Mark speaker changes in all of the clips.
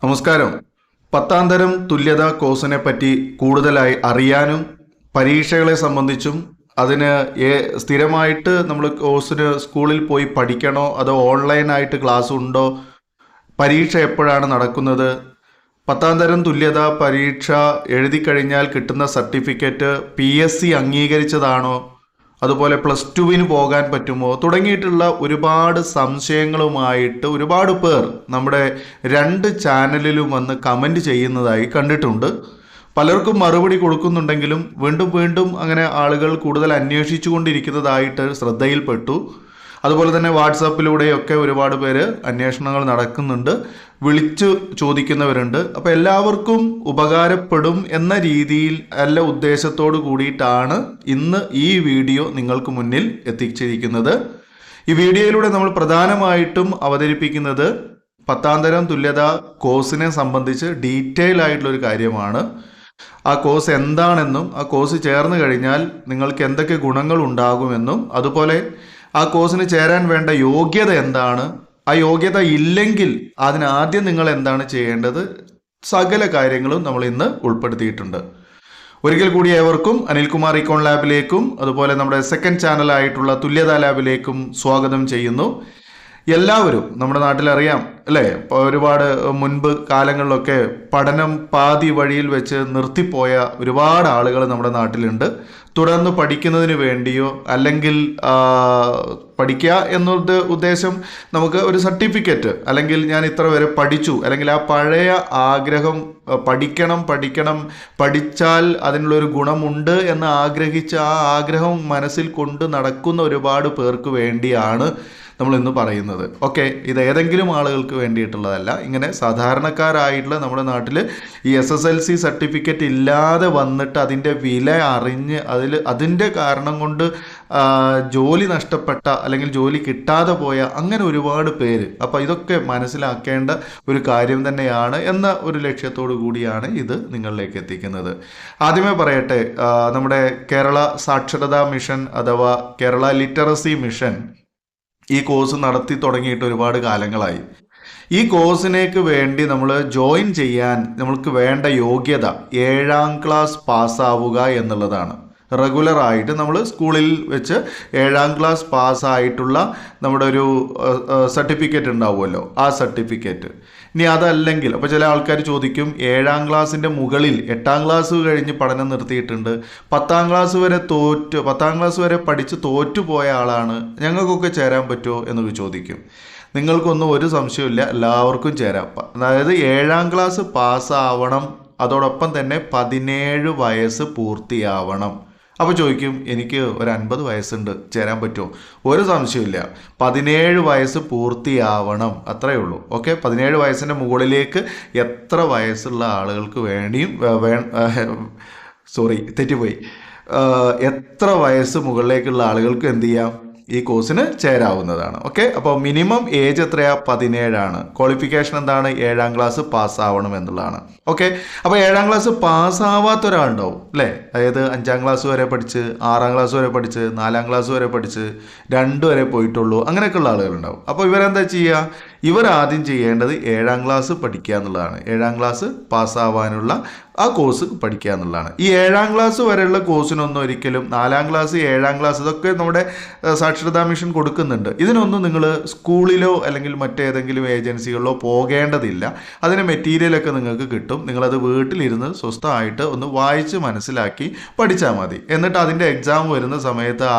Speaker 1: നമസ്കാരം. പത്താം തരം തുല്യതാ കോഴ്സിനെ പറ്റി കൂടുതലായി അറിയാനും പരീക്ഷകളെ സംബന്ധിച്ചും അതിന് സ്ഥിരമായിട്ട് നമ്മൾ കോഴ്സിന് സ്കൂളിൽ പോയി പഠിക്കണോ അതോ ഓൺലൈനായിട്ട് ക്ലാസ് ഉണ്ടോ, പരീക്ഷ എപ്പോഴാണ് നടക്കുന്നത്, പത്താം തരം തുല്യതാ പരീക്ഷ എഴുതി കഴിഞ്ഞാൽ കിട്ടുന്ന സർട്ടിഫിക്കറ്റ് PSC അംഗീകരിച്ചതാണോ, അതുപോലെ +2 പോകാൻ പറ്റുമോ തുടങ്ങിയിട്ടുള്ള ഒരുപാട് സംശയങ്ങളുമായിട്ട് ഒരുപാട് പേർ നമ്മുടെ 2 ചാനലിലും വന്ന് കമൻറ്റ് ചെയ്യുന്നതായി കണ്ടിട്ടുണ്ട്. പലർക്കും മറുപടി കൊടുക്കുന്നുണ്ടെങ്കിലും വീണ്ടും വീണ്ടും അങ്ങനെ ആളുകൾ കൂടുതൽ അന്വേഷിച്ചു കൊണ്ടിരിക്കുന്നതായിട്ട് ശ്രദ്ധയിൽപ്പെട്ടു. അതുപോലെ തന്നെ വാട്സാപ്പിലൂടെയൊക്കെ ഒരുപാട് പേര് അന്വേഷണങ്ങൾ നടക്കുന്നുണ്ട്, വിളിച്ചു ചോദിക്കുന്നവരുണ്ട്. അപ്പോൾ എല്ലാവർക്കും ഉപകാരപ്പെടും എന്ന രീതിയിൽ നല്ല ഉദ്ദേശത്തോടു കൂടിയിട്ടാണ് ഇന്ന് ഈ വീഡിയോ നിങ്ങൾക്ക് മുന്നിൽ എത്തിച്ചിരിക്കുന്നത്. ഈ വീഡിയോയിലൂടെ നമ്മൾ പ്രധാനമായിട്ടും അവതരിപ്പിക്കുന്നത് പത്താം തരം തുല്യതാ കോഴ്സിനെ സംബന്ധിച്ച് ഡീറ്റെയിൽ ആയിട്ടുള്ളൊരു കാര്യമാണ്. ആ കോഴ്സ് എന്താണെന്നും ആ കോഴ്സ് ചേർന്ന് കഴിഞ്ഞാൽ നിങ്ങൾക്ക് എന്തൊക്കെ ഗുണങ്ങൾ ഉണ്ടാകുമെന്നും, അതുപോലെ ആ കോഴ്സിന് ചേരാൻ വേണ്ട യോഗ്യത എന്താണ്, ആ യോഗ്യത ഇല്ലെങ്കിൽ അതിനാദ്യം നിങ്ങൾ എന്താണ് ചെയ്യേണ്ടത്, സകല കാര്യങ്ങളും നമ്മൾ ഇന്ന് ഉൾപ്പെടുത്തിയിട്ടുണ്ട്. ഒരിക്കൽ കൂടി ഏവർക്കും അനിൽകുമാർ ഇക്കോൺ ലാബിലേക്കും അതുപോലെ നമ്മുടെ സെക്കൻഡ് ചാനലായിട്ടുള്ള തുല്യതാ ലാബിലേക്കും സ്വാഗതം ചെയ്യുന്നു. എല്ലാവരും നമ്മുടെ നാട്ടിലറിയാം അല്ലേ, ഒരുപാട് മുൻപ് കാലങ്ങളിലൊക്കെ പഠനം പാതി വഴിയിൽ വെച്ച് നിർത്തിപ്പോയ ഒരുപാട് ആളുകൾ നമ്മുടെ നാട്ടിലുണ്ട്. തുടർന്ന് പഠിക്കുന്നതിന് വേണ്ടിയോ അല്ലെങ്കിൽ പഠിക്കുക എന്നുള്ള ഉദ്ദേശം നമുക്ക് ഒരു സർട്ടിഫിക്കറ്റ് അല്ലെങ്കിൽ ഞാൻ ഇത്ര വരെ പഠിച്ചു അല്ലെങ്കിൽ ആ പഴയ ആഗ്രഹം പഠിക്കണം പഠിച്ചാൽ അതിനുള്ളൊരു ഗുണമുണ്ട് എന്ന് ആഗ്രഹിച്ച ആ ആഗ്രഹം മനസ്സിൽ കൊണ്ട് നടക്കുന്ന ഒരുപാട് പേർക്ക് വേണ്ടിയാണ് നമ്മൾ ഇന്ന് പറയുന്നത്. ഓക്കെ, ഇത് ഏതെങ്കിലും ആളുകൾക്ക് വേണ്ടിയിട്ടുള്ളതല്ല. ഇങ്ങനെ സാധാരണക്കാരായിട്ടുള്ള നമ്മുടെ നാട്ടിൽ ഈ SSLC സർട്ടിഫിക്കറ്റ് ഇല്ലാതെ വന്നിട്ട് അതിൻ്റെ വില അറിഞ്ഞ് അതിൻ്റെ കാരണം കൊണ്ട് ജോലി നഷ്ടപ്പെട്ട അല്ലെങ്കിൽ ജോലി കിട്ടാതെ പോയ അങ്ങനെ ഒരുപാട് പേര്. അപ്പോൾ ഇതൊക്കെ മനസ്സിലാക്കേണ്ട ഒരു കാര്യം തന്നെയാണ് എന്ന ഒരു ലക്ഷ്യത്തോടു കൂടിയാണ് ഇത് നിങ്ങളിലേക്ക് എത്തിക്കുന്നത്. ആദ്യമേ പറയട്ടെ, നമ്മുടെ കേരള സാക്ഷരതാ മിഷൻ അഥവാ കേരള ലിറ്ററസി മിഷൻ ഈ കോഴ്സ് നടത്തി തുടങ്ങിയിട്ട് ഒരുപാട് കാലങ്ങളായി. ഈ കോഴ്സിനേക്ക് വേണ്ടി നമ്മൾ ജോയിൻ ചെയ്യാൻ നമ്മൾക്ക് വേണ്ട യോഗ്യത 7ാം ക്ലാസ് പാസ്സാവുക എന്നുള്ളതാണ്. റെഗുലറായിട്ട് നമ്മൾ സ്കൂളിൽ വെച്ച് 7ാം ക്ലാസ് പാസ്സായിട്ടുള്ള നമ്മുടെ ഒരു സർട്ടിഫിക്കറ്റ് ഉണ്ടാവുമല്ലോ, ആ സർട്ടിഫിക്കറ്റ്. ഇനി അതല്ലെങ്കിൽ അപ്പോൾ ചില ആൾക്കാർ ചോദിക്കും, 7ാം ക്ലാസ്സിൻ്റെ മുകളിൽ 8ാം ക്ലാസ് കഴിഞ്ഞ് പഠനം നിർത്തിയിട്ടുണ്ട്, 10ാം ക്ലാസ് വരെ പഠിച്ച് തോറ്റുപോയ ആളാണ്, ഞങ്ങൾക്കൊക്കെ ചേരാൻ പറ്റുമോ എന്നൊക്കെ ചോദിക്കും. നിങ്ങൾക്കൊന്നും ഒരു സംശയമില്ല, എല്ലാവർക്കും ചേരാം. അതായത് 7ാം ക്ലാസ് പാസ്സാവണം, അതോടൊപ്പം തന്നെ 17 വയസ്സ് പൂർത്തിയാവണം. അപ്പോൾ ചോദിക്കും, എനിക്ക് ഒരു 50 വയസ്സുണ്ട്, ചേരാൻ പറ്റുമോ? ഒരു സംശയമില്ല, 17 വയസ്സ് പൂർത്തിയാവണം, അത്രയേ ഉള്ളൂ. ഓക്കെ, 17 വയസ്സിൻ്റെ മുകളിലേക്ക് എത്ര വയസ്സുള്ള ആളുകൾക്ക് വേണ്ടിയും തെറ്റിപ്പോയി, എത്ര വയസ്സ് മുകളിലേക്കുള്ള ആളുകൾക്ക് എന്ത് ചെയ്യാം, ഈ കോഴ്സിന് ചേരാവുന്നതാണ്. ഓക്കെ, അപ്പോൾ മിനിമം ഏജ് എത്രയാ? 17 ആണ്. ക്വാളിഫിക്കേഷൻ എന്താണ്? 7ാം ക്ലാസ് പാസ്സാവണം എന്നുള്ളതാണ്. ഓക്കെ, അപ്പോൾ 7ാം ക്ലാസ് പാസ്സാവാത്ത ഒരാളുണ്ടാവും അല്ലേ, അതായത് 5ാം ക്ലാസ് വരെ പഠിച്ച് 6ാം ക്ലാസ് വരെ പഠിച്ച് 4ാം ക്ലാസ് വരെ പഠിച്ച് 2 വരെ പോയിട്ടുള്ളൂ, അങ്ങനെയൊക്കെയുള്ള ആളുകളുണ്ടാവും. അപ്പോൾ ഇവരെന്താ ചെയ്യുക? ഇവരാദ്യം ചെയ്യേണ്ടത് 7ാം ക്ലാസ് പഠിക്കുക എന്നുള്ളതാണ്. 7ാം ക്ലാസ് പാസ്സാവാനുള്ള ആ കോഴ്സ് പഠിക്കുക എന്നുള്ളതാണ്. ഈ 7ാം ക്ലാസ് വരെയുള്ള കോഴ്സിനൊന്നും ഒരിക്കലും 4ാം ക്ലാസ് 7ാം ക്ലാസ് ഇതൊക്കെ നമ്മുടെ സാക്ഷരതാ മിഷൻ കൊടുക്കുന്നുണ്ട്. ഇതിനൊന്നും നിങ്ങൾ സ്കൂളിലോ അല്ലെങ്കിൽ മറ്റേതെങ്കിലും ഏജൻസികളിലോ പോകേണ്ടതില്ല. അതിന് മെറ്റീരിയലൊക്കെ നിങ്ങൾക്ക് കിട്ടും. നിങ്ങളത് വീട്ടിലിരുന്ന് സ്വസ്ഥമായിട്ട് ഒന്ന് വായിച്ച് മനസ്സിലാക്കി പഠിച്ചാൽ മതി. എന്നിട്ട് അതിൻ്റെ എക്സാം വരുന്ന സമയത്ത്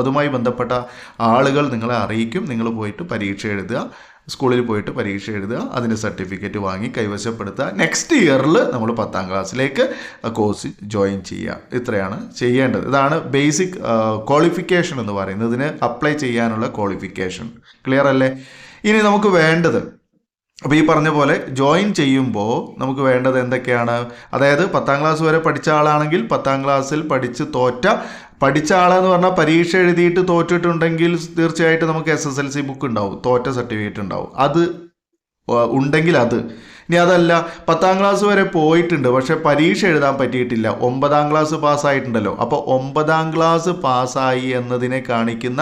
Speaker 1: അതുമായി ബന്ധപ്പെട്ട ആളുകൾ നിങ്ങളെ അറിയിക്കും. നിങ്ങൾ പോയിട്ട് പരീക്ഷ എഴുതുക, സ്കൂളിൽ പോയിട്ട് പരീക്ഷ എഴുതുക, അതിൻ്റെ സർട്ടിഫിക്കറ്റ് വാങ്ങി കൈവശപ്പെടുത്തുക. നെക്സ്റ്റ് ഇയറിൽ നമ്മൾ 10ാം ക്ലാസ്സിലേക്ക് കോഴ്സ് ജോയിൻ ചെയ്യുക. ഇത്രയാണ് ചെയ്യേണ്ടത്. ഇതാണ് ബേസിക് ക്വാളിഫിക്കേഷൻ എന്ന് പറയുന്നത്, ഇതിന് അപ്ലൈ ചെയ്യാനുള്ള ക്വാളിഫിക്കേഷൻ. ക്ലിയർ അല്ലേ? ഇനി നമുക്ക് വേണ്ടത്, അപ്പോൾ ഈ പറഞ്ഞ പോലെ ജോയിൻ ചെയ്യുമ്പോൾ നമുക്ക് വേണ്ടത് എന്തൊക്കെയാണ്? അതായത് 10ാം ക്ലാസ് വരെ പഠിച്ച ആളാണെങ്കിൽ 10ാം ക്ലാസ്സിൽ പഠിച്ച ആളെന്ന് പറഞ്ഞാൽ പരീക്ഷ എഴുതിയിട്ട് തോറ്റിട്ടുണ്ടെങ്കിൽ തീർച്ചയായിട്ടും നമുക്ക് SSLC ബുക്ക് ഉണ്ടാവും, തോറ്റ സർട്ടിഫിക്കറ്റ് ഉണ്ടാവും. അത് ഉണ്ടെങ്കിൽ അത് ഇനി അതല്ല 10ാം ക്ലാസ് വരെ പോയിട്ടുണ്ട്, പക്ഷെ പരീക്ഷ എഴുതാൻ പറ്റിയിട്ടില്ല, 9ാം ക്ലാസ് പാസ്സായിട്ടുണ്ടല്ലോ. അപ്പോൾ 9ാം ക്ലാസ് പാസ്സായി എന്നതിനെ കാണിക്കുന്ന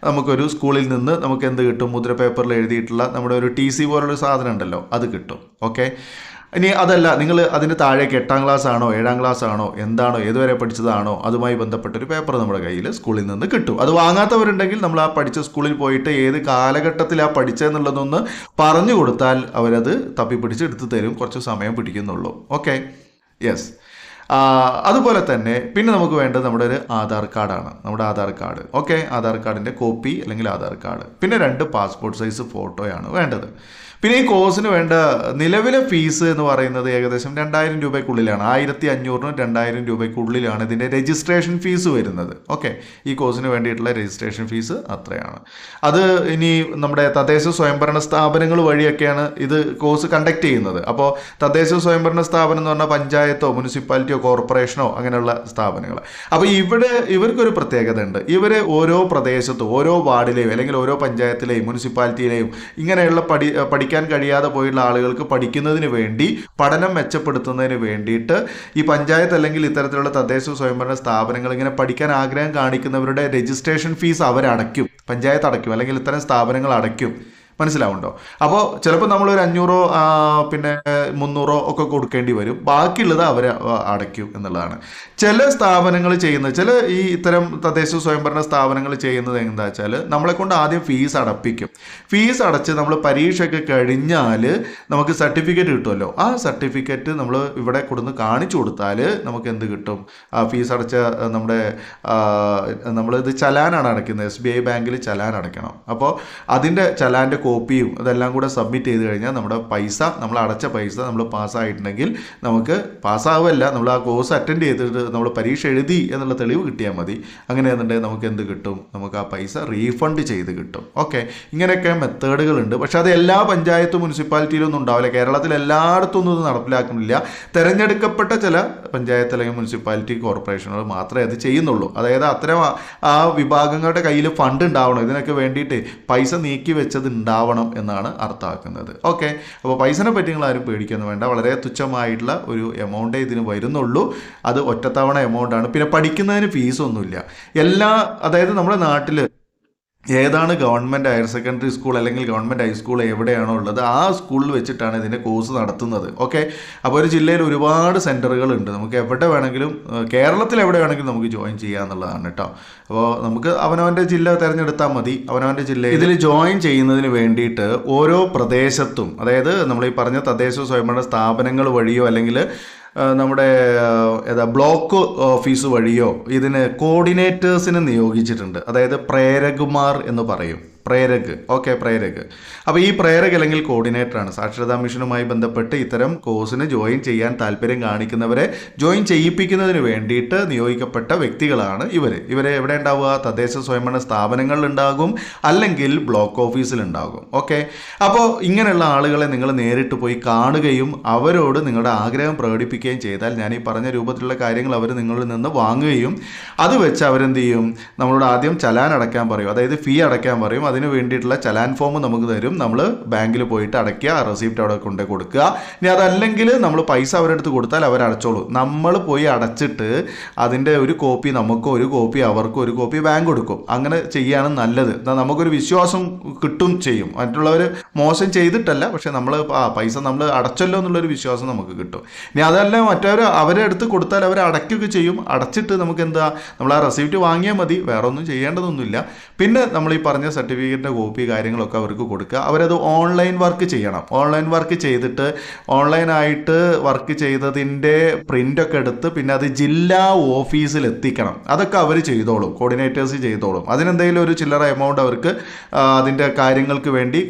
Speaker 1: നമുക്കൊരു സ്കൂളിൽ നിന്ന് നമുക്ക് എന്ത് കിട്ടും? മുദ്ര പേപ്പറിൽ എഴുതിയിട്ടുള്ള നമ്മുടെ ഒരു TC പോലുള്ളൊരു സാധനം ഉണ്ടല്ലോ, അത് കിട്ടും. ഓക്കെ. ഇനി അതല്ല, നിങ്ങൾ അതിന് താഴേക്ക് 8ാം ക്ലാസ് ആണോ 7ാം ക്ലാസ് ആണോ എന്താണോ ഏതുവരെ പഠിച്ചതാണോ അതുമായി ബന്ധപ്പെട്ടൊരു പേപ്പർ നമ്മുടെ കയ്യിൽ സ്കൂളിൽ നിന്ന് കിട്ടും. അത് വാങ്ങാത്തവരുണ്ടെങ്കിൽ നമ്മൾ ആ പഠിച്ച സ്കൂളിൽ പോയിട്ട് ഏത് കാലഘട്ടത്തിലാണ് പഠിച്ചതെന്നുള്ളതൊന്ന് പറഞ്ഞു കൊടുത്താൽ അവരത് തപ്പിപ്പിടിച്ച് എടുത്തു തരും. കുറച്ച് സമയം പിടിക്കുന്നുള്ളൂ. Okay, yes. അതുപോലെ തന്നെ പിന്നെ നമുക്ക് വേണ്ടത് നമ്മുടെ ഒരു ആധാർ കാർഡാണ്. നമ്മുടെ ആധാർ കാർഡ്. ഓക്കെ, ആധാർ കാർഡിൻ്റെ കോപ്പി അല്ലെങ്കിൽ ആധാർ കാർഡ്. പിന്നെ 2 പാസ്പോർട്ട് സൈസ് ഫോട്ടോയാണ് വേണ്ടത്. പിന്നെ ഈ കോഴ്സിന് വേണ്ട നിലവിലെ ഫീസ് എന്ന് പറയുന്നത് ഏകദേശം 2000 രൂപയ്ക്കുള്ളിലാണ്. 1500-നും 2000 രൂപയ്ക്കുള്ളിലാണ് ഇതിൻ്റെ രജിസ്ട്രേഷൻ ഫീസ് വരുന്നത്. ഓക്കെ, ഈ കോഴ്സിന് വേണ്ടിയിട്ടുള്ള രജിസ്ട്രേഷൻ ഫീസ് അത്രയാണ്. അത് ഇനി നമ്മുടെ തദ്ദേശ സ്വയംഭരണ സ്ഥാപനങ്ങൾ വഴിയൊക്കെയാണ് ഇത് കോഴ്സ് കണ്ടക്ട് ചെയ്യുന്നത്. അപ്പോൾ തദ്ദേശ സ്വയംഭരണ സ്ഥാപനം എന്ന് പറഞ്ഞാൽ പഞ്ചായത്തോ മുനിസിപ്പാലിറ്റിയോ കോർപ്പറേഷനോ അങ്ങനെയുള്ള സ്ഥാപനങ്ങൾ. അപ്പോൾ ഇവർക്കൊരു പ്രത്യേകത ഉണ്ട്. ഇവർ ഓരോ പ്രദേശത്തും ഓരോ വാർഡിലെയും അല്ലെങ്കിൽ ഓരോ പഞ്ചായത്തിലെയും മുനിസിപ്പാലിറ്റിയിലെയും ഇങ്ങനെയുള്ള പഠിക്കാൻ കഴിയാതെ പോയുള്ള ആളുകൾക്ക് പഠിക്കുന്നതിന് വേണ്ടി, പഠനം മെച്ചപ്പെടുത്തുന്നതിന് വേണ്ടിയിട്ട് ഈ പഞ്ചായത്ത് അല്ലെങ്കിൽ ഇത്തരത്തിലുള്ള തദ്ദേശ സ്വയംഭരണ സ്ഥാപനങ്ങൾ ഇങ്ങനെ പഠിക്കാൻ ആഗ്രഹം കാണിക്കുന്നവരുടെ രജിസ്ട്രേഷൻ ഫീസ് അവരടയ്ക്കും, പഞ്ചായത്ത് അടയ്ക്കും, അല്ലെങ്കിൽ ഇത്തരം സ്ഥാപനങ്ങൾ അടയ്ക്കും. മനസ്സിലാവുണ്ടോ? അപ്പോൾ ചിലപ്പോൾ നമ്മളൊരു 500 പിന്നെ 300 ഒക്കെ കൊടുക്കേണ്ടി വരും. ബാക്കിയുള്ളത് അവർ അടയ്ക്കും എന്നുള്ളതാണ്. ചില സ്ഥാപനങ്ങൾ ചെയ്യുന്നത്, ഈ ഇത്തരം തദ്ദേശ സ്വയംഭരണ സ്ഥാപനങ്ങൾ ചെയ്യുന്നത് എന്താ വെച്ചാൽ നമ്മളെ കൊണ്ട് ആദ്യം ഫീസ് അടപ്പിക്കും. ഫീസ് അടച്ച് നമ്മൾ പരീക്ഷയൊക്കെ കഴിഞ്ഞാൽ നമുക്ക് സർട്ടിഫിക്കറ്റ് കിട്ടുമല്ലോ. ആ സർട്ടിഫിക്കറ്റ് നമ്മൾ ഇവിടെ കൊടുന്ന് കാണിച്ചു കൊടുത്താൽ നമുക്ക് എന്ത് കിട്ടും? ആ ഫീസ് അടച്ച നമ്മളിത് ചലാനാണ് അടയ്ക്കുന്നത്. SBI ബാങ്കിൽ ചലാൻ അടയ്ക്കണം. അപ്പോൾ അതിൻ്റെ ചലാൻ്റെ കോപ്പിയും അതെല്ലാം കൂടെ സബ്മിറ്റ് ചെയ്ത് കഴിഞ്ഞാൽ നമ്മുടെ പൈസ, നമ്മൾ അടച്ച പൈസ നമ്മൾ പാസ്സായിട്ടുണ്ടെങ്കിൽ നമുക്ക് പാസ്സാവുമല്ല, നമ്മൾ ആ കോഴ്സ് അറ്റൻഡ് ചെയ്തിട്ട് നമ്മൾ പരീക്ഷ എഴുതി എന്നുള്ള തെളിവ് കിട്ടിയാൽ മതി. അങ്ങനെയാണെന്നുണ്ടെങ്കിൽ നമുക്ക് എന്ത് കിട്ടും? നമുക്ക് ആ പൈസ റീഫണ്ട് ചെയ്ത് കിട്ടും. ഓക്കെ, ഇങ്ങനെയൊക്കെ മെത്തേഡുകളുണ്ട്. പക്ഷെ അത് എല്ലാ പഞ്ചായത്തും മുനിസിപ്പാലിറ്റിയിലൊന്നും ഉണ്ടാവില്ല. കേരളത്തിൽ എല്ലായിടത്തും ഒന്നും ഇത് നടപ്പിലാക്കുന്നില്ല. തിരഞ്ഞെടുക്കപ്പെട്ട ചില പഞ്ചായത്ത് അല്ലെങ്കിൽ മുനിസിപ്പാലിറ്റി കോർപ്പറേഷനുകൾ മാത്രമേ അത് ചെയ്യുന്നുള്ളൂ. അതായത് അത്തരം ആ വിഭാഗങ്ങളുടെ കയ്യിൽ ഫണ്ട് ഉണ്ടാവണം. ഇതിനൊക്കെ വേണ്ടിയിട്ട് പൈസ നീക്കി വെച്ചത് ഉണ്ടാവണം എന്നാണ് അർത്ഥമാക്കുന്നത്. ഓക്കെ, അപ്പോൾ പൈസനെ പറ്റി നിങ്ങൾ ആരും പേടിക്കൊന്നും വേണ്ട. വളരെ തുച്ഛമായിട്ടുള്ള ഒരു എമൗണ്ടേ ഇതിന് വരുന്നുള്ളൂ. അത് ഒറ്റത്തവണ എമൗണ്ടാണ്. പിന്നെ പഠിക്കുന്നതിന് ഫീസൊന്നുമില്ല. അതായത് നമ്മുടെ നാട്ടിൽ ഏതാണ് ഗവൺമെൻറ് ഹയർ സെക്കൻഡറി സ്കൂൾ അല്ലെങ്കിൽ ഗവൺമെൻറ് ഹൈസ്കൂൾ എവിടെയാണോ ഉള്ളത് ആ സ്കൂളിൽ വെച്ചിട്ടാണ് ഇതിൻ്റെ കോഴ്സ് നടത്തുന്നത്. ഓക്കെ, അപ്പോൾ ഒരു ജില്ലയിൽ ഒരുപാട് സെൻറ്ററുകളുണ്ട്. നമുക്ക് എവിടെ വേണമെങ്കിലും, കേരളത്തിൽ എവിടെ വേണമെങ്കിലും നമുക്ക് ജോയിൻ ചെയ്യാമെന്നുള്ളതാണ് കേട്ടോ. അപ്പോൾ നമുക്ക് അവനവൻ്റെ ജില്ല തിരഞ്ഞെടുത്താൽ മതി. അവനവൻ്റെ ജില്ലയിൽ ഇതിൽ ജോയിൻ ചെയ്യുന്നതിന് വേണ്ടിയിട്ട് ഓരോ പ്രദേശത്തും, അതായത് നമ്മൾ ഈ പറഞ്ഞ തദ്ദേശ സ്വയംഭരണ സ്ഥാപനങ്ങൾ വഴിയോ അല്ലെങ്കിൽ നമ്മുടെ ബ്ലോക്ക് ഓഫീസ് വഴിയോ ഇതിന് കോർഡിനേറ്റേഴ്സിനെ നിയോഗിച്ചിട്ടുണ്ട്. അതായത് പ്രേരകുമാർ എന്ന് പറയും. പ്രേരക്. അപ്പോൾ ഈ പ്രേരക് അല്ലെങ്കിൽ കോർഡിനേറ്ററാണ് സാക്ഷരതാ മിഷനുമായി ബന്ധപ്പെട്ട് ഇത്തരം കോഴ്സിന് ജോയിൻ ചെയ്യാൻ താല്പര്യം കാണിക്കുന്നവരെ ജോയിൻ ചെയ്യിപ്പിക്കുന്നതിന് വേണ്ടിയിട്ട് നിയോഗിക്കപ്പെട്ട വ്യക്തികളാണ് ഇവരെ എവിടെ ഉണ്ടാവുക? തദ്ദേശ സ്വയംഭരണ സ്ഥാപനങ്ങളിലുണ്ടാകും, അല്ലെങ്കിൽ ബ്ലോക്ക് ഓഫീസിലുണ്ടാകും. ഓക്കെ, അപ്പോൾ ഇങ്ങനെയുള്ള ആളുകളെ നിങ്ങൾ നേരിട്ട് പോയി കാണുകയും അവരോട് നിങ്ങളുടെ ആഗ്രഹം പ്രകടിപ്പിക്കുകയും ചെയ്താൽ ഞാൻ ഈ പറഞ്ഞ രൂപത്തിലുള്ള കാര്യങ്ങൾ അവർ നിങ്ങളിൽ നിന്ന് വാങ്ങുകയും അത് വെച്ച് അവരെന്ത് ചെയ്യും? നമ്മളോട് ആദ്യം ചലാൻ അടയ്ക്കാൻ പറയും, അതായത് ഫീ അടയ്ക്കാൻ പറയും. അതിന് വേണ്ടിയിട്ടുള്ള ചലാൻ ഫോം നമുക്ക് തരും. നമ്മൾ ബാങ്കിൽ പോയിട്ട് അടയ്ക്കുക, റെസിപ്റ്റ് അവിടെ കൊണ്ട് കൊടുക്കുക. ഇനി അതല്ലെങ്കിൽ നമ്മൾ പൈസ അവരെടുത്ത് കൊടുത്താൽ അവരടച്ചോളൂ. നമ്മൾ പോയി അടച്ചിട്ട് അതിൻ്റെ ഒരു കോപ്പി നമുക്കോ ഒരു കോപ്പി അവർക്കോ ഒരു കോപ്പി ബാങ്ക് കൊടുക്കും. അങ്ങനെ ചെയ്യാണ് നല്ലത്. നമുക്കൊരു വിശ്വാസം കിട്ടും ചെയ്യും. മറ്റുള്ളവർ മോശം ചെയ്തിട്ടല്ല, പക്ഷെ നമ്മൾ പൈസ നമ്മൾ അടച്ചല്ലോ എന്നുള്ളൊരു വിശ്വാസം നമുക്ക് കിട്ടും. ഇനി അതല്ല അവരെ അടുത്ത് കൊടുത്താൽ അവർ അടയ്ക്കുകയൊക്കെ ചെയ്യും. അടച്ചിട്ട് നമുക്ക് നമ്മൾ ആ റെസിപ്റ്റ് വാങ്ങിയാൽ മതി, വേറെ ഒന്നും ചെയ്യേണ്ടതൊന്നുമില്ല. പിന്നെ നമ്മൾ ഈ പറഞ്ഞ സർട്ടിഫിക്കറ്റിൻ്റെ കോപ്പി കാര്യങ്ങളൊക്കെ അവർക്ക് കൊടുക്കുക. അവരത് ഓൺലൈൻ വർക്ക് ചെയ്യണം. ഓൺലൈൻ വർക്ക് ചെയ്തിട്ട് ഓൺലൈനായിട്ട് വർക്ക് ചെയ്തതിൻ്റെ പ്രിൻ്റൊക്കെ എടുത്ത് പിന്നെ അത് ജില്ലാ ഓഫീസിൽ എത്തിക്കണം. അതൊക്കെ അവർ ചെയ്തോളും, കോർഡിനേറ്റേഴ്സ് ചെയ്തോളും. അതിനെന്തെങ്കിലും ഒരു ചില്ലറ എമൗണ്ട് അവർക്ക് അതിൻ്റെ കാര്യങ്ങൾക്ക് വേണ്ടി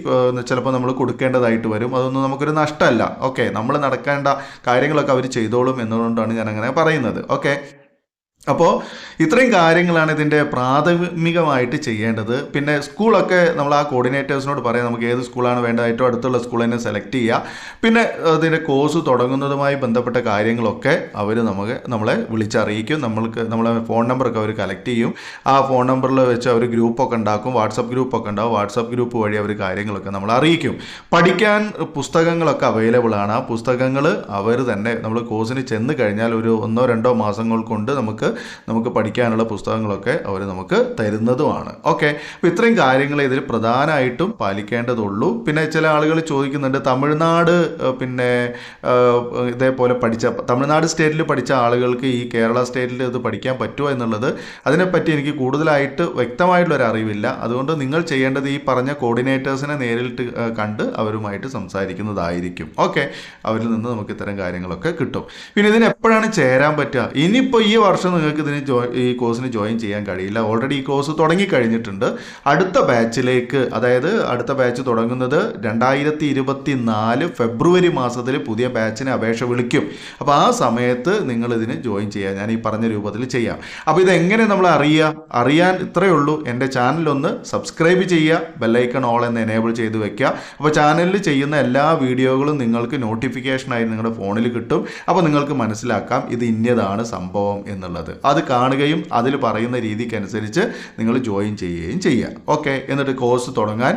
Speaker 1: ചിലപ്പോൾ നമ്മൾ കൊടുക്കേണ്ടതായിട്ട് വരും. അതൊന്നും നമുക്കൊരു നഷ്ടമല്ല. ഓക്കെ, നമ്മൾ നടക്കേണ്ട കാര്യങ്ങളൊക്കെ അവർ ചെയ്തോളും എന്നുകൊണ്ടാണ് ഞാൻ അങ്ങനെ പറയുന്നത്. ഓക്കെ, അപ്പോൾ ഇത്രയും കാര്യങ്ങളാണ് ഇതിൻ്റെ പ്രാഥമികമായിട്ട് ചെയ്യേണ്ടത്. പിന്നെ സ്കൂളൊക്കെ നമ്മൾ ആ കോർഡിനേറ്റേഴ്സിനോട് പറയാം, നമുക്ക് ഏത് സ്കൂളാണ് വേണ്ടത്, ഏറ്റവും അടുത്തുള്ള സ്കൂൾ തന്നെ സെലക്ട് ചെയ്യുക. പിന്നെ അതിൻ്റെ കോഴ്സ് തുടങ്ങുന്നതുമായി ബന്ധപ്പെട്ട കാര്യങ്ങളൊക്കെ അവർ നമ്മളെ വിളിച്ചറിയിക്കും. നമ്മളെ ഫോൺ നമ്പറൊക്കെ അവർ കളക്ട് ചെയ്യും. ആ ഫോൺ നമ്പറിൽ വെച്ച് അവർ ഗ്രൂപ്പൊക്കെ ഉണ്ടാക്കും, വാട്സപ്പ് ഗ്രൂപ്പൊക്കെ ഉണ്ടാവും. വാട്സപ്പ് ഗ്രൂപ്പ് വഴി അവർ കാര്യങ്ങളൊക്കെ നമ്മൾ അറിയിക്കും. പഠിക്കാൻ പുസ്തകങ്ങളൊക്കെ അവൈലബിൾ ആണ്. ആ പുസ്തകങ്ങൾ അവർ തന്നെ നമ്മൾ കോഴ്സിന് ചെന്ന് കഴിഞ്ഞാൽ ഒരു 1-2 മാസങ്ങൾ കൊണ്ട് നമുക്ക് പഠിക്കാനുള്ള പുസ്തകങ്ങളൊക്കെ അവർ നമുക്ക് തരുന്നതുമാണ്. ഓക്കെ, അപ്പോൾ ഇത്രയും കാര്യങ്ങൾ ഇതിൽ പ്രധാനമായിട്ടും പാലിക്കേണ്ടതുള്ളൂ. പിന്നെ ചില ആളുകൾ ചോദിക്കുന്നുണ്ട്, തമിഴ്നാട് പിന്നെ ഇതേപോലെ തമിഴ്നാട് സ്റ്റേറ്റിൽ പഠിച്ച ആളുകൾക്ക് ഈ കേരള സ്റ്റേറ്റിൽ ഇത് പഠിക്കാൻ പറ്റുമോ എന്നുള്ളത്. അതിനെപ്പറ്റി എനിക്ക് കൂടുതലായിട്ട് വ്യക്തമായിട്ടുള്ളൊരു അറിവില്ല. അതുകൊണ്ട് നിങ്ങൾ ചെയ്യേണ്ടത് ഈ പറഞ്ഞ കോർഡിനേറ്റേഴ്സിനെ നേരിട്ട് കണ്ട് അവരുമായിട്ട് സംസാരിക്കുന്നതായിരിക്കും. ഓക്കെ, അവരിൽ നിന്ന് നമുക്ക് ഇത്തരം കാര്യങ്ങളൊക്കെ കിട്ടും. പിന്നെ ഇതിന് എപ്പോഴാണ് ചേരാൻ പറ്റുക? ഇനിയിപ്പോൾ ഈ വർഷം നിങ്ങൾക്ക് ഈ കോഴ്സിന് ജോയിൻ ചെയ്യാൻ കഴിയില്ല. ഓൾറെഡി ഈ കോഴ്സ് തുടങ്ങിക്കഴിഞ്ഞിട്ടുണ്ട്. അടുത്ത ബാച്ചിലേക്ക്, അതായത് അടുത്ത ബാച്ച് തുടങ്ങുന്നത് 2024 ഫെബ്രുവരി മാസത്തിൽ പുതിയ ബാച്ചിന് അപേക്ഷ വിളിക്കും. അപ്പോൾ ആ സമയത്ത് നിങ്ങൾ ഇതിന് ജോയിൻ ചെയ്യുക. ഞാൻ ഈ പറഞ്ഞ രൂപത്തിൽ ചെയ്യാം. അപ്പോൾ ഇതെങ്ങനെ നമ്മൾ അറിയാൻ ഇത്രയേ ഉള്ളൂ. എൻ്റെ ചാനലൊന്ന് സബ്സ്ക്രൈബ് ചെയ്യുക, ബെല്ലൈക്കൺ ഓൾ എന്ന് എനേബിൾ ചെയ്ത് വെക്കുക. അപ്പോൾ ചാനലിൽ ചെയ്യുന്ന എല്ലാ വീഡിയോകളും നിങ്ങൾക്ക് നോട്ടിഫിക്കേഷനായി നിങ്ങളുടെ ഫോണിൽ കിട്ടും. അപ്പോൾ നിങ്ങൾക്ക് മനസ്സിലാക്കാം ഇത് ഇന്നതാണ് സംഭവം എന്നുള്ളത്. അത് കാണുകയും അതിൽ പറയുന്ന രീതിക്കനുസരിച്ച് നിങ്ങൾ ജോയിൻ ചെയ്യുകയും ചെയ്യുക. ഓക്കെ, എന്നിട്ട് കോഴ്സ് തുടങ്ങാൻ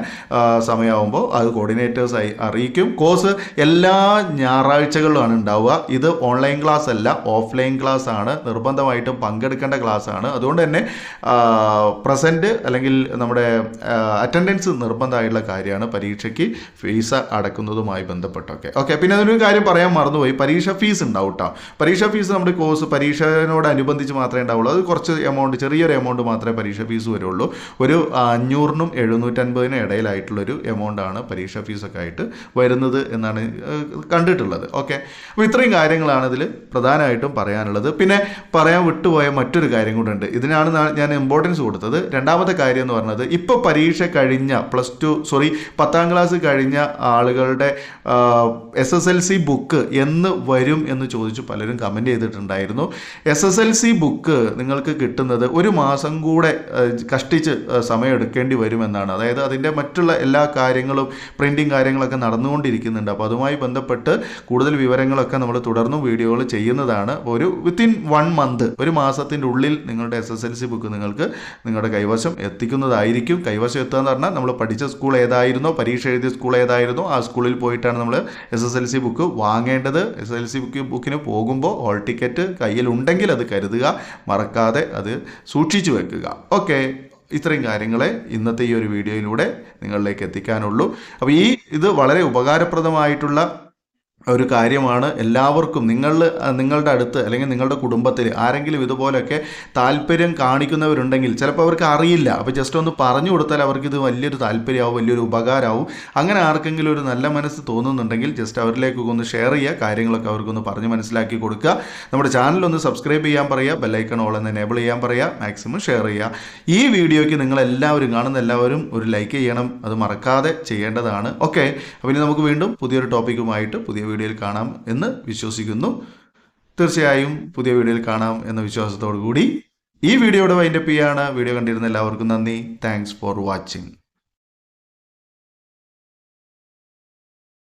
Speaker 1: സമയമാകുമ്പോൾ അത് കോർഡിനേറ്റേഴ്സ് അറിയിക്കും. കോഴ്സ് എല്ലാ ഞായറാഴ്ചകളിലാണ് ഉണ്ടാവുക. ഇത് ഓൺലൈൻ ക്ലാസ് അല്ല, ഓഫ്ലൈൻ ക്ലാസ് ആണ്. നിർബന്ധമായിട്ടും പങ്കെടുക്കേണ്ട ക്ലാസ് ആണ്. അതുകൊണ്ട് തന്നെ പ്രസൻറ്റ് അല്ലെങ്കിൽ നമ്മുടെ അറ്റൻഡൻസ് നിർബന്ധമായിട്ടുള്ള കാര്യമാണ് പരീക്ഷയ്ക്ക് ഫീസ് അടക്കുന്നതുമായി ബന്ധപ്പെട്ടൊക്കെ. ഓക്കെ, പിന്നെ അതിനൊരു കാര്യം പറയാൻ മറന്നുപോയി, പരീക്ഷ ഫീസ് ഉണ്ടാവും കേട്ടോ. പരീക്ഷ ഫീസ് നമ്മുടെ കോഴ്സ് പരീക്ഷയോടനുബന്ധിച്ച് മാത്രമേ ഉണ്ടാവുള്ളൂ. അത് കുറച്ച് ചെറിയൊരു എമൗണ്ട് മാത്രമേ പരീക്ഷ ഫീസ് വരുള്ളൂ. ഒരു 500-നും 750-നും ഇടയിലായിട്ടുള്ളൊരു എമൗണ്ടാണ് പരീക്ഷ ഫീസൊക്കെ ആയിട്ട് വരുന്നത് എന്നാണ് കണ്ടിട്ടുള്ളത്. ഓക്കെ, അപ്പോൾ ഇത്രയും കാര്യങ്ങളാണ് ഇതിൽ പ്രധാനമായിട്ടും പറയാനുള്ളത്. പിന്നെ പറയാൻ വിട്ടുപോയ മറ്റൊരു കാര്യം കൂടെ ഉണ്ട്. ഇതിനാണ് ഞാൻ ഇമ്പോർട്ടൻസ് കൊടുത്തത്. രണ്ടാമത്തെ കാര്യം എന്ന് പറഞ്ഞത്, ഇപ്പോൾ പരീക്ഷ കഴിഞ്ഞ 10ാം ക്ലാസ് കഴിഞ്ഞ ആളുകളുടെ SSLC ബുക്ക് എന്ന് വരും എന്ന് ചോദിച്ചു പലരും കമൻറ്റ് ചെയ്തിട്ടുണ്ടായിരുന്നു. SSLC ബുക്ക് നിങ്ങൾക്ക് കിട്ടുന്നത് ഒരു മാസം കൂടെ കഷ്ടിച്ച് സമയം എടുക്കേണ്ടി വരുമെന്നാണ്. അതായത് അതിൻ്റെ മറ്റുള്ള എല്ലാ കാര്യങ്ങളും പ്രിൻറ്റിങ് കാര്യങ്ങളൊക്കെ നടന്നുകൊണ്ടിരിക്കുന്നുണ്ട്. അപ്പോൾ അതുമായി ബന്ധപ്പെട്ട് കൂടുതൽ വിവരങ്ങളൊക്കെ നമ്മൾ തുടർന്നും വീഡിയോകൾ ചെയ്യുന്നതാണ്. വിത്തിൻ 1 മന്ത്, ഒരു മാസത്തിൻ്റെ ഉള്ളിൽ നിങ്ങളുടെ SSLC ബുക്ക് നിങ്ങൾക്ക് നിങ്ങളുടെ കൈവശം എത്തിക്കുന്നതായിരിക്കും. കൈവശം എത്തുക എന്ന് പറഞ്ഞാൽ നമ്മൾ പഠിച്ച സ്കൂൾ ഏതായിരുന്നോ, പരീക്ഷ എഴുതിയ സ്കൂൾ ഏതായിരുന്നോ ആ സ്കൂളിൽ പോയിട്ടാണ് നമ്മൾ SSLC ബുക്ക് വാങ്ങേണ്ടത്. SSLC ബുക്കിന് പോകുമ്പോൾ ഹോൾ ടിക്കറ്റ് കയ്യിലുണ്ടെങ്കിൽ അത് കരുതുക, മറക്കാതെ അത് സൂക്ഷിച്ചു വെക്കുക. ഓക്കെ, ഇത്രയും കാര്യങ്ങളെ ഇന്നത്തെ ഈ ഒരു വീഡിയോയിലൂടെ നിങ്ങളിലേക്ക് എത്തിക്കാനുള്ളൂ. അപ്പോൾ ഇത് വളരെ ഉപകാരപ്രദമായിട്ടുള്ള ഒരു കാര്യമാണ്. എല്ലാവർക്കും നിങ്ങളുടെ അടുത്ത് അല്ലെങ്കിൽ നിങ്ങളുടെ കുടുംബത്തിൽ ആരെങ്കിലും ഇതുപോലെയൊക്കെ താല്പര്യം കാണിക്കുന്നവരുണ്ടെങ്കിൽ, ചിലപ്പോൾ അവർക്ക് അറിയില്ല, അപ്പോൾ ജസ്റ്റ് ഒന്ന് പറഞ്ഞു കൊടുത്താൽ അവർക്കിത് വലിയൊരു താല്പര്യമാവും, വലിയൊരു ഉപകാരമാവും. അങ്ങനെ ആർക്കെങ്കിലും ഒരു നല്ല മനസ്സ് തോന്നുന്നുണ്ടെങ്കിൽ ജസ്റ്റ് അവരിലേക്കൊക്കെ ഒന്ന് ഷെയർ ചെയ്യുക, കാര്യങ്ങളൊക്കെ അവർക്കൊന്ന് പറഞ്ഞ് മനസ്സിലാക്കി കൊടുക്കുക. നമ്മുടെ ചാനലൊന്ന് സബ്സ്ക്രൈബ് ചെയ്യാൻ പറയുക, ബെല്ലൈക്കൺ ഓൾ എന്ന് എനേബിൾ ചെയ്യാൻ പറയുക, മാക്സിമം ഷെയർ ചെയ്യുക. ഈ വീഡിയോയ്ക്ക് നിങ്ങളെല്ലാവരും കാണുന്ന എല്ലാവരും ഒരു ലൈക്ക് ചെയ്യണം, അത് മറക്കാതെ ചെയ്യേണ്ടതാണ്. ഓക്കെ, അപ്പോൾ ഇനി നമുക്ക് വീണ്ടും പുതിയൊരു ടോപ്പിക്കുമായിട്ട് പുതിയ വീഡിയോയിൽ കാണാം എന്ന് വിശ്വസിക്കുന്നു. തീർച്ചയായും പുതിയ വീഡിയോയിൽ കാണാം എന്ന വിശ്വാസത്തോടു കൂടി ഈ വീഡിയോയുടെ വൈൻഡപ്പ് ചെയ്യാണ്. വീഡിയോ കണ്ടിരുന്ന എല്ലാവർക്കും നന്ദി. Thanks for watching.